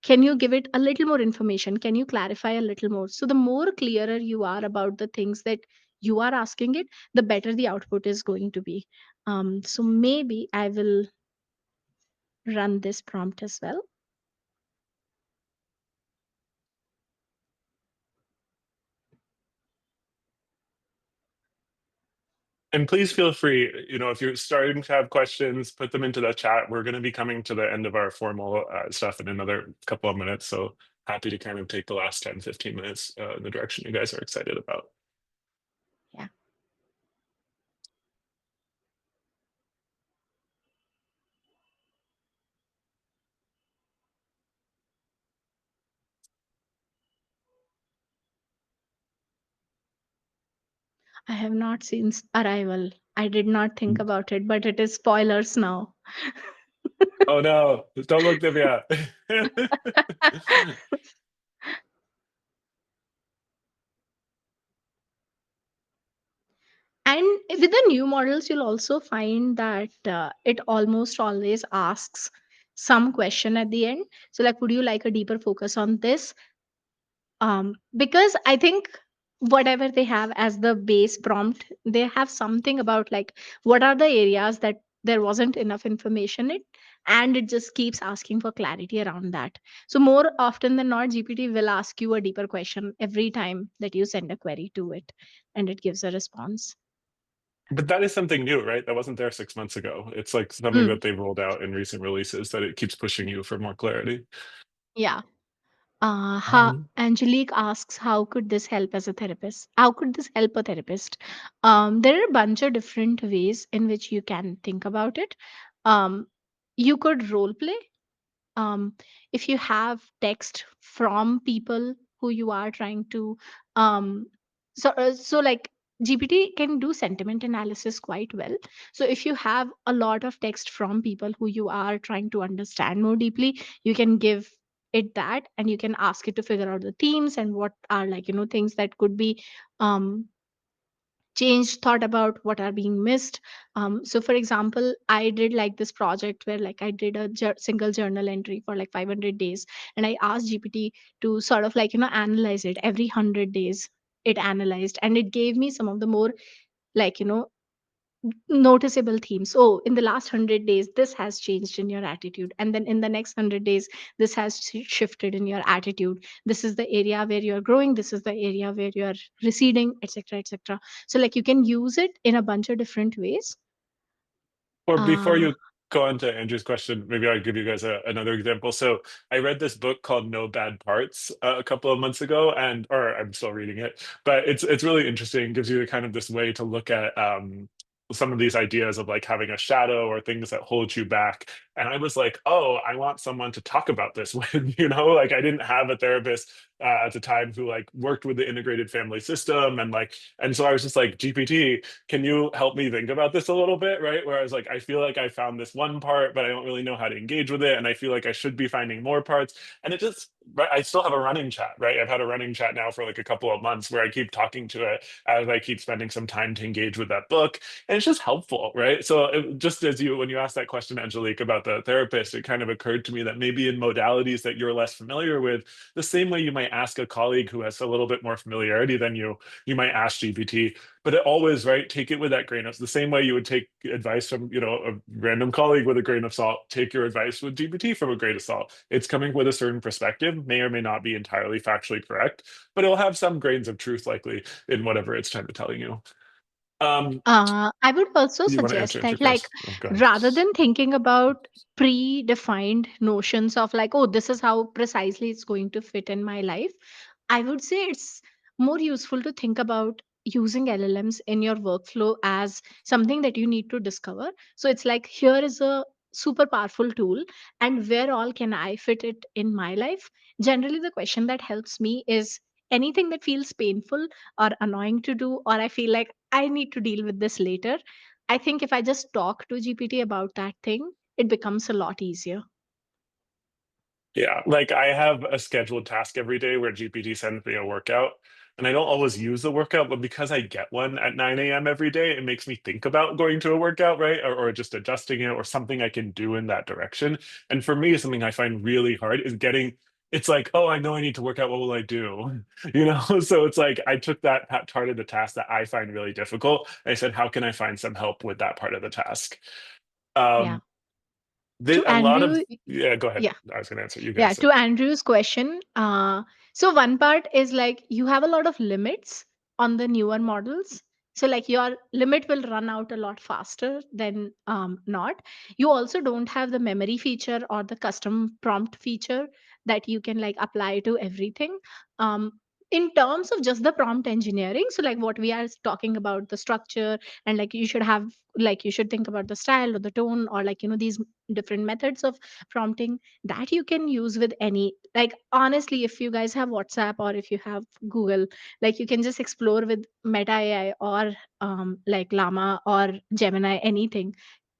can you give it a little more information? Can you clarify a little more? So the more clearer you are about the things that you are asking it, the better the output is going to be. So maybe I will run this prompt as well. And please feel free, if you're starting to have questions, put them into the chat. We're going to be coming to the end of our formal stuff in another couple of minutes. So happy to kind of take the last 10, 15 minutes in the direction you guys are excited about. Yeah. I have not seen Arrival. I did not think about it, but it is spoilers now. Oh no, don't look them yet. And with the new models, you'll also find that it almost always asks some question at the end. So, like, would you like a deeper focus on this? Because I think whatever they have as the base prompt, they have something about like what are the areas that there wasn't enough information in, and it just keeps asking for clarity around that. So, more often than not, GPT will ask you a deeper question every time that you send a query to it, and it gives a response. But that is something new, right? That wasn't there 6 months ago. It's like something Mm. that they've rolled out in recent releases, that it keeps pushing you for more clarity. Yeah. Um, Angelique asks, how could this help as a therapist? How could this help a therapist? There are a bunch of different ways in which you can think about it. Um, you could role play. um, if you have text from people who you are trying to so like GPT can do sentiment analysis quite well. So if you have a lot of text from people who you are trying to understand more deeply, you can give it that, and you can ask it to figure out the themes and what are like things that could be um changed, thought about what are being missed. So for example, I did like this project where like I did a single journal entry for like 500 days, and I asked GPT to sort of like analyze it every 100 days. It analyzed, and it gave me some of the more like noticeable themes. Oh, in the last 100 days this has changed in your attitude, and then in the next 100 days this has shifted in your attitude. This is the area where you're growing, this is the area where you're receding, etc., etc. So like you can use it in a bunch of different ways. Or before uh you go on to Andrew's question, maybe I'll give you guys another example. So I read this book called No Bad Parts a couple of months ago, and or I'm still reading it, but it's really interesting. Gives you kind of this way to look at some of these ideas of like having a shadow or things that hold you back. And I was like, oh, I want someone to talk about this with, like I didn't have a therapist at the time who like worked with the integrated family system, and so I was just like, GPT, can you help me think about this a little bit, right? Where I was like, I feel like I found this one part, but I don't really know how to engage with it, and I feel like I should be finding more parts. And it just, right, I still have a running chat, right? I've had a running chat now for like a couple of months where I keep talking to it as I keep spending some time to engage with that book, and it's just helpful, right? So just as when you asked that question, Angelique, about the therapist, it kind of occurred to me that maybe in modalities that you're less familiar with, the same way you might ask a colleague who has a little bit more familiarity than you might ask GPT. But it always, right, take it with that grain of the same way you would take advice from a random colleague with a grain of salt. Take your advice with GPT from a grain of salt. It's coming with a certain perspective, may or may not be entirely factually correct, but it'll have some grains of truth likely in whatever it's trying to tell you. um I would also you want to suggest answer Andrew that, like, first? Oh, go ahead. rather than thinking about predefined notions of like, oh, this is how precisely it's going to fit in my life, I would say it's more useful to think about using LLMs in your workflow as something that you need to discover. So it's like, here is a super powerful tool, and where all can I fit it in my life? Generally, the question that helps me is anything that feels painful or annoying to do, or I feel like I need to deal with this later. I think if I just talk to GPT about that thing, it becomes a lot easier. Yeah, like I have a scheduled task every day where GPT sends me a workout, and I don't always use the workout, but because I get one at 9 a.m. every day, it makes me think about going to a workout, right? Or just adjusting it or something I can do in that direction. And for me, something I find really hard is it's like, oh, I know I need to work out. What will I do? So it's like I took that part of the task that I find really difficult. And I said, how can I find some help with that part of the task? Yeah. Um, To a lot of, Andrew, yeah, go ahead. yeah. I was going to answer you Yeah, guys. to Andrew's question, so one part is like you have a lot of limits on the newer models. So like your limit will run out a lot faster than not. You also don't have the memory feature or the custom prompt feature that you can like apply to everything. Um, in terms of just the prompt engineering, so like what we are talking about, the structure, and like you should have, like you should think about the style or the tone, or like these different methods of prompting that you can use with any, like, honestly, if you guys have WhatsApp or if you have Google, like you can just explore with Meta AI or like Llama or Gemini, anything.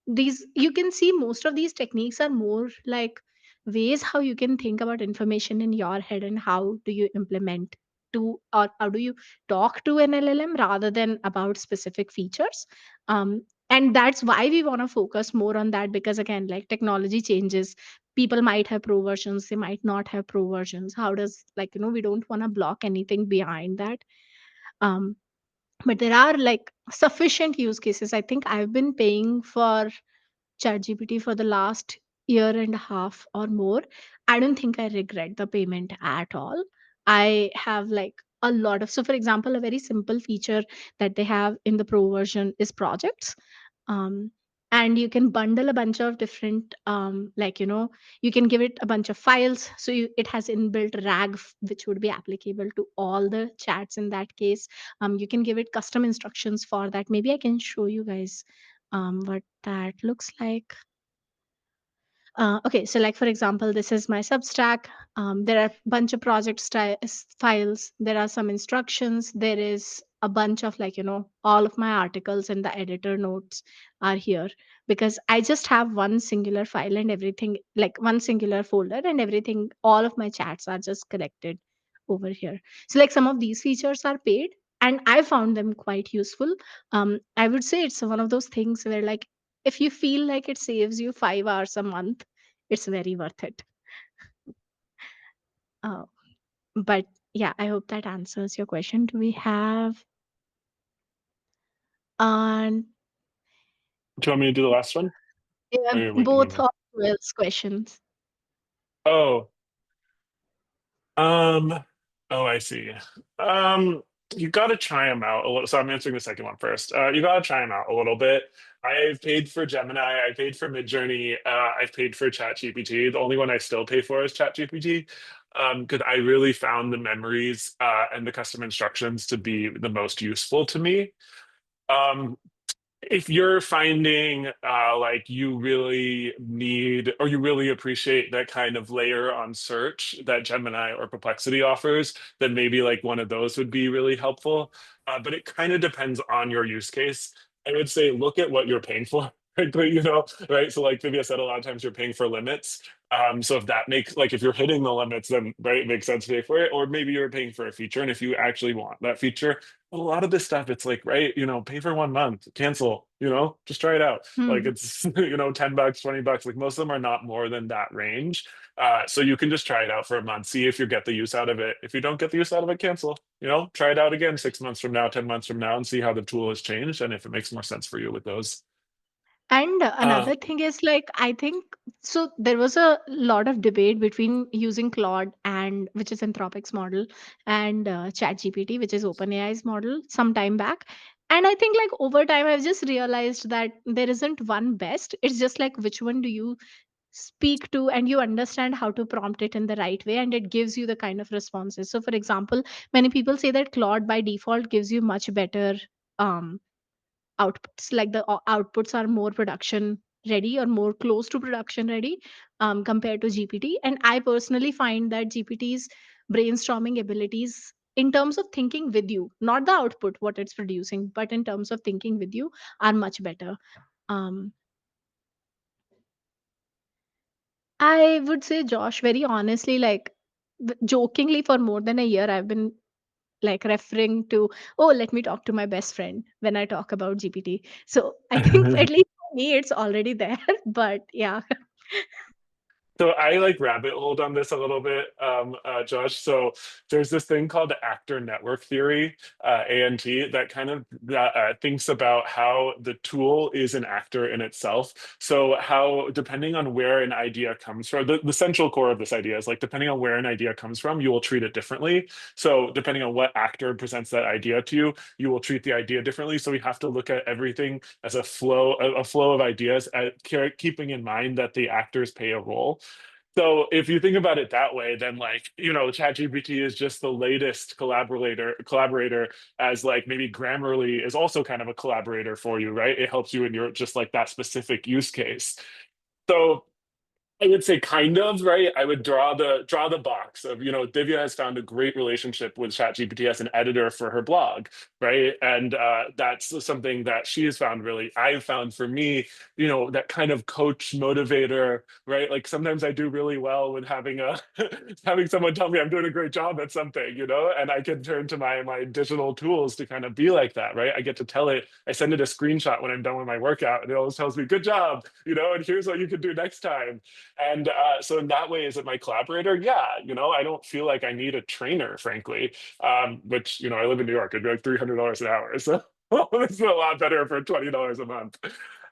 These, you can see most of these techniques are more like ways how you can think about information in your head, and how do you implement to, or how do you talk to an LLM rather than about specific features. And that's why we want to focus more on that, because again, like, technology changes. People might have pro versions, they might not have pro versions. How does, like, we don't want to block anything behind that. um but there are like sufficient use cases. I think I've been paying for ChatGPT for the last year and a half or more. I don't think I regret the payment at all. I have like a lot of, so for example, a very simple feature that they have in the pro version is projects. Um, and you can bundle a bunch of different, like, you can give it a bunch of files. So it has inbuilt RAG, which would be applicable to all the chats in that case. You can give it custom instructions for that. Maybe I can show you guys what that looks like. Okay, so like for example, this is my Substack. There are a bunch of files. There are some instructions. There is a bunch of, like, all of my articles and the editor notes are here, because I just have one singular file and everything, like one singular folder, and everything, all of my chats are just collected over here. So like some of these features are paid, and I found them quite useful. I would say it's one of those things where, like, if you feel like it saves you 5 hours a month, it's very worth it. Uh, but yeah, I hope that answers your question. Do we have and Do you want me to do the last one? yeah, Or you're waiting on both me? of Will's questions? Oh, um, oh, I see. Um, you got to try them out a little. So I'm answering the second one first. You got to try them out a little bit. I've paid for Gemini. I paid for Midjourney. I've paid for ChatGPT. The only one I still pay for is ChatGPT, because I really found the memories and the custom instructions to be the most useful to me. Um, if you're finding like you really need or you really appreciate that kind of layer on search that Gemini or Perplexity offers, then maybe like one of those would be really helpful. But it kind of depends on your use case. I would say look at what you're paying for. Frankly, right? So like Divya said, a lot of times you're paying for limits. So if that makes like if you're hitting the limits, then right, it makes sense to pay for it. Or maybe you're paying for a feature, and if you actually want that feature, a lot of this stuff, it's like, right, pay for 1 month, cancel, just try it out. Like Hmm. it's, $10, $20. Like most of them are not more than that range. So you can just try it out for a month, see if you get the use out of it. If you don't get the use out of it, cancel. Try it out again 6 months from now, 10 months from now, and see how the tool has changed and if it makes more sense for you with those. And Uh, another thing is, like, I think so. There was a lot of debate between using Claude, and which is Anthropic's model, and ChatGPT, which is OpenAI's model, some time back. And I think, like, over time, I've just realized that there isn't one best. It's just like which one do you speak to, and you understand how to prompt it in the right way, and it gives you the kind of responses. So, for example, many people say that Claude by default gives you much better um, outputs, like the outputs are more production ready or more close to production ready, compared to GPT. And I personally find that GPT's brainstorming abilities in terms of thinking with you, not the output what it's producing, but in terms of thinking with you, are much better. um, I would say, Josh, very honestly, like, jokingly, for more than a year I've been like referring to, oh, let me talk to my best friend when I talk about GPT. So I think at least for me it's already there. But yeah. So I like rabbit holed on this a little bit, Josh. So there's this thing called the actor network theory, ANT, that kind of thinks about how the tool is an actor in itself. So how, depending on where an idea comes from, the central core of this idea is like, depending on where an idea comes from, you will treat it differently. So depending on what actor presents that idea to you, you will treat the idea differently. So we have to look at everything as a flow of ideas, keeping in mind that the actors play a role. So if you think about it that way, then like, ChatGPT is just the latest collaborator, as like maybe Grammarly is also kind of a collaborator for you, right? It helps you in your just like that specific use case. So I would say kind of, right. I would draw the box of, Divya has found a great relationship with ChatGPT as an editor for her blog, right? And that's something that she has found really, I've found for me, that kind of coach motivator, right? Like sometimes I do really well with having having someone tell me I'm doing a great job at something, and I can turn to my digital tools to kind of be like that, right? I get to tell it, I send it a screenshot when I'm done with my workout, and it always tells me, good job, and here's what you can do next time. And so in that way, is it my collaborator? Yeah, I don't feel like I need a trainer, frankly. Which I live in New York, it'd be like $300 an hour, so it's a lot better for $20 a month.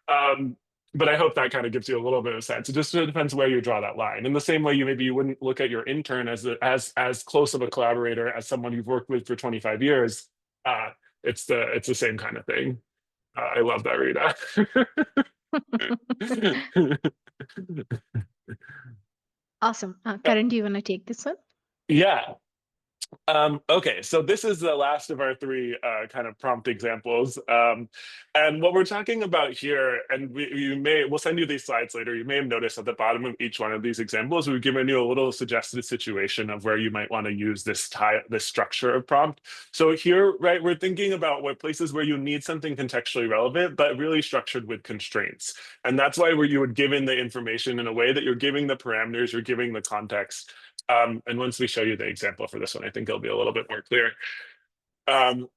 Um, but I hope that kind of gives you a little bit of sense. It just depends where you draw that line. In the same way, you wouldn't look at your intern as close of a collaborator as someone you've worked with for 25 years. Uh, it's the same kind of thing. I love that, Rita. Awesome. Karan, do you want to take this one? Yeah. Okay, so this is the last of our three kind of prompt examples. And what we're talking about here, and we'll send you these slides later. You may have noticed at the bottom of each one of these examples, we've given you a little suggested situation of where you might want to use this structure of prompt. So here, right, we're thinking about what places where you need something contextually relevant, but really structured with constraints. And that's why where you would give in the information in a way that you're giving the parameters, you're giving the context. And once we show you the example for this one, I think it'll be a little bit more clear. Um,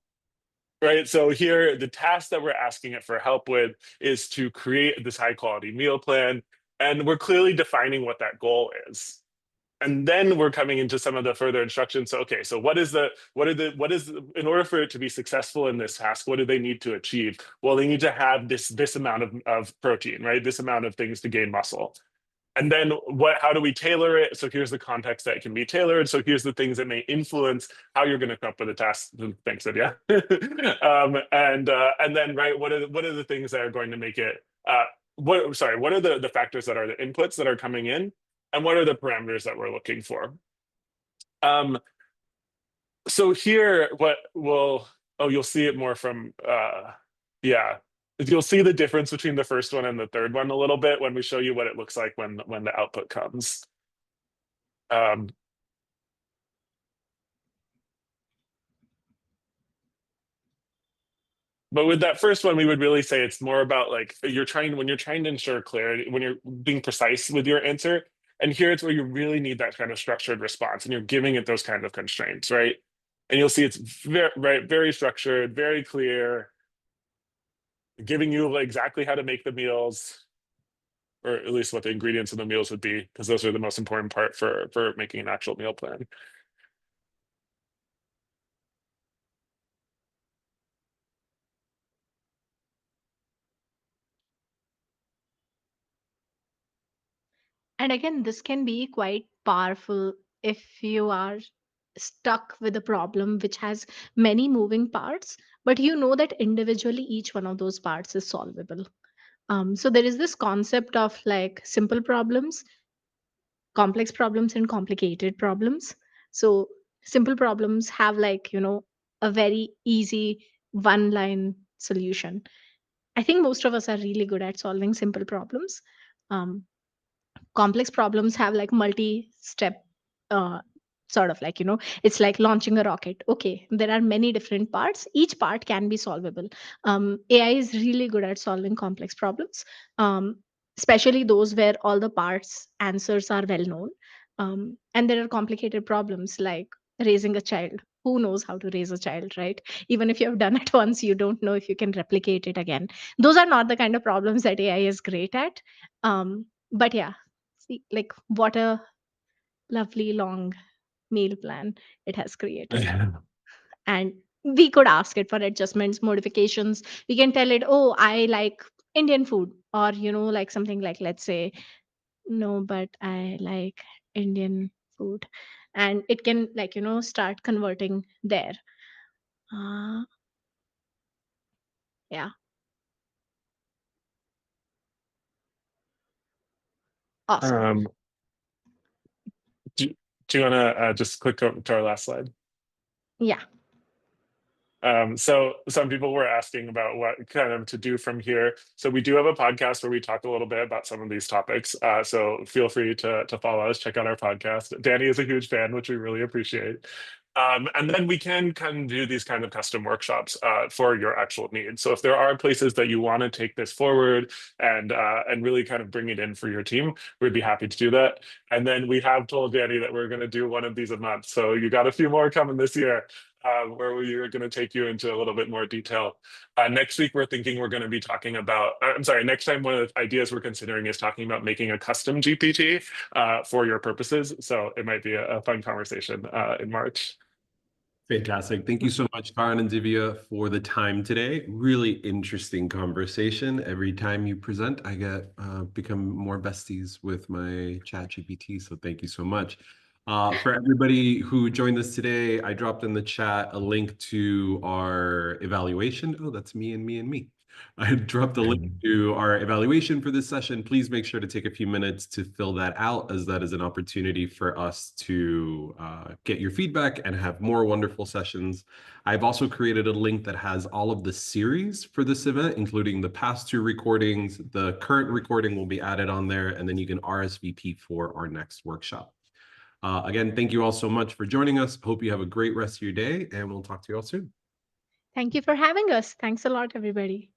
right? So here, the task that we're asking it for help with is to create this high quality meal plan. And we're clearly defining what that goal is. And then we're coming into some of the further instructions. So, okay, so in order for it to be successful in this task, what do they need to achieve? Well, they need to have this amount of protein, right? This amount of things to gain muscle. And then how do we tailor it? So here's the context that can be tailored. So here's the things that may influence how you're going to come up with a task. Thanks, Lydia. And then, right, what are the things that are going to make it, what are the factors that are the inputs that are coming in? And what are the parameters that we're looking for? So here, you'll see it more from, yeah. You'll see the difference between the first one and the third one a little bit when we show you what it looks like when the output comes. But with that first one, we would really say it's more about like when you're trying to ensure clarity, when you're being precise with your answer. And here it's where you really need that kind of structured response, and you're giving it those kind of constraints, right? And you'll see it's very structured, very clear, giving you exactly how to make the meals, or at least what the ingredients in the meals would be, because those are the most important part for making an actual meal plan. And again, this can be quite powerful if you are stuck with a problem which has many moving parts, but you know that individually each one of those parts is solvable. So there is this concept of like simple problems, complex problems, and complicated problems. So simple problems have like, a very easy one line solution. I think most of us are really good at solving simple problems. Um, Complex problems have like multi-step, uh, sort of like, it's like launching a rocket. Okay, there are many different parts, each part can be solvable. AI is really good at solving complex problems, um, especially those where all the parts answers are well known. And there are complicated problems like raising a child. Who knows how to raise a child, right? Even if you have done it once, you don't know if you can replicate it again. Those are not the kind of problems that AI is great at. But yeah, see, like what a lovely long meal plan it has created. And we could ask it for adjustments, modifications. We can tell it, oh, I like Indian food, or, like something like, let's say, no, but I like Indian food. And it can, like, start converting there. Uh, yeah, awesome. Um, do, do you want to just click over to our last slide? Yeah. So some people were asking about what kind of to do from here. So we do have a podcast where we talk a little bit about some of these topics. So feel free to follow us, check out our podcast. Danny is a huge fan, which we really appreciate. And then we can kind of do these kind of custom workshops for your actual needs. So if there are places that you want to take this forward and really kind of bring it in for your team, we'd be happy to do that. And then we have told Danny that we're going to do one of these a month. So you got a few more coming this year. Where we are going to take you into a little bit more detail. Next week, we're thinking we're going to be talking about, next time one of the ideas we're considering is talking about making a custom GPT for your purposes. So it might be a fun conversation in March. Fantastic. Thank you so much, Karan and Divya, for the time today. Really interesting conversation. Every time you present, I get become more besties with my chat GPT. So thank you so much. For everybody who joined us today, I dropped in the chat a link to our evaluation. Oh, that's me and me and me. I dropped a link to our evaluation for this session. Please make sure to take a few minutes to fill that out, as that is an opportunity for us to get your feedback and have more wonderful sessions. I've also created a link that has all of the series for this event, including the past 2 recordings. The current recording will be added on there, and then you can RSVP for our next workshop. Again, thank you all so much for joining us. Hope you have a great rest of your day, and we'll talk to you all soon. Thank you for having us. Thanks a lot, everybody.